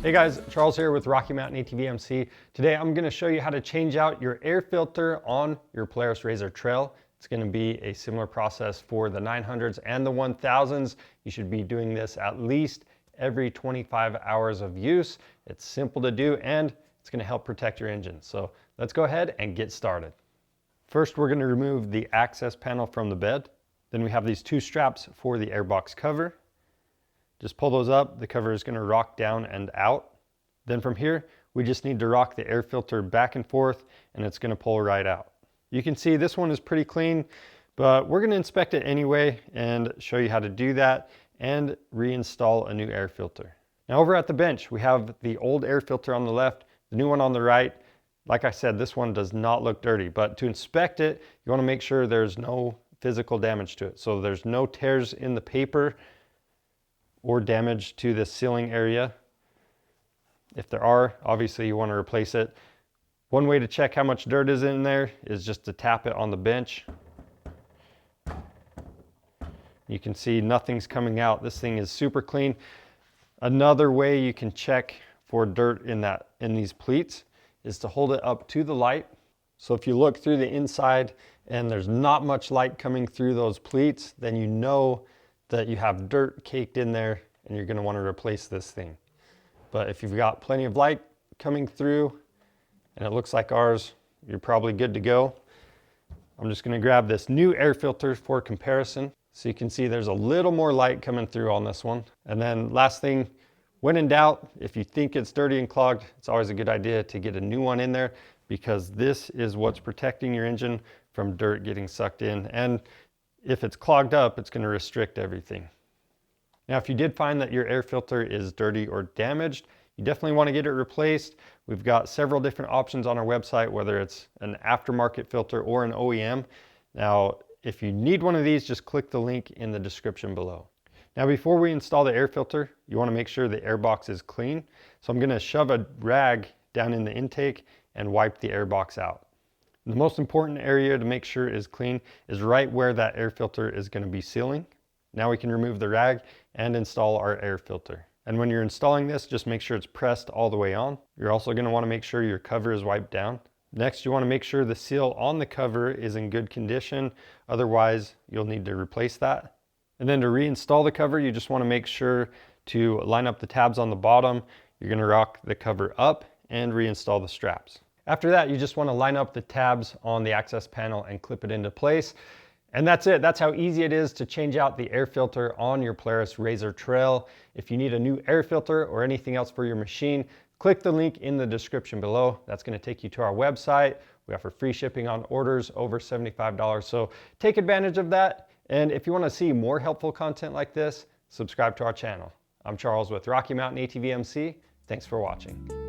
Hey guys, Charles here with Rocky Mountain ATV MC. Today I'm going to show you how to change out your air filter on your Polaris RZR Trail. It's going to be a similar process for the 900s and the 1000s. You should be doing this at least every 25 hours of use. It's simple to do and it's going to help protect your engine. So let's go ahead and get started. First, we're going to remove the access panel from the bed. Then we have these two straps for the airbox cover. Just pull those up, the cover is going to rock down and out. Then from here, we just need to rock the air filter back and forth and it's going to pull right out. You can see this one is pretty clean, but we're going to inspect it anyway and show you how to do that and reinstall a new air filter. Now over at the bench, we have the old air filter on the left, the new one on the right. Like I said, this one does not look dirty, but to inspect it, you want to make sure there's no physical damage to it. So there's no tears in the paper or damage to the sealing area. If there are, obviously you want to replace it. One way to check how much dirt is in there is just to tap it on the bench. You can see nothing's coming out. This thing is super clean. Another way you can check for dirt in these pleats is to hold it up to the light. So if you look through the inside and there's not much light coming through those pleats, then you know that you have dirt caked in there and you're going to want to replace this thing. But if you've got plenty of light coming through and it looks like ours, you're probably good to go. I'm just going to grab this new air filter for comparison. So you can see there's a little more light coming through on this one. And then last thing, when in doubt, if you think it's dirty and clogged, it's always a good idea to get a new one in there because this is what's protecting your engine from dirt getting sucked in. And if it's clogged up, it's going to restrict everything. Now, if you did find that your air filter is dirty or damaged, you definitely want to get it replaced. We've got several different options on our website, whether it's an aftermarket filter or an OEM. Now, if you need one of these, just click the link in the description below. Now, before we install the air filter, you want to make sure the air box is clean. So I'm going to shove a rag down in the intake and wipe the air box out. The most important area to make sure is clean is right where that air filter is going to be sealing. Now we can remove the rag and install our air filter. And when you're installing this, just make sure it's pressed all the way on. You're also going to want to make sure your cover is wiped down. Next, you want to make sure the seal on the cover is in good condition. Otherwise, you'll need to replace that. And then to reinstall the cover, you just want to make sure to line up the tabs on the bottom. You're going to rock the cover up and reinstall the straps. After that, you just want to line up the tabs on the access panel and clip it into place. And that's it. That's how easy it is to change out the air filter on your Polaris RZR Trail. If you need a new air filter or anything else for your machine, click the link in the description below. That's going to take you to our website. We offer free shipping on orders over $75. So take advantage of that. And if you want to see more helpful content like this, subscribe to our channel. I'm Charles with Rocky Mountain ATV MC. Thanks for watching.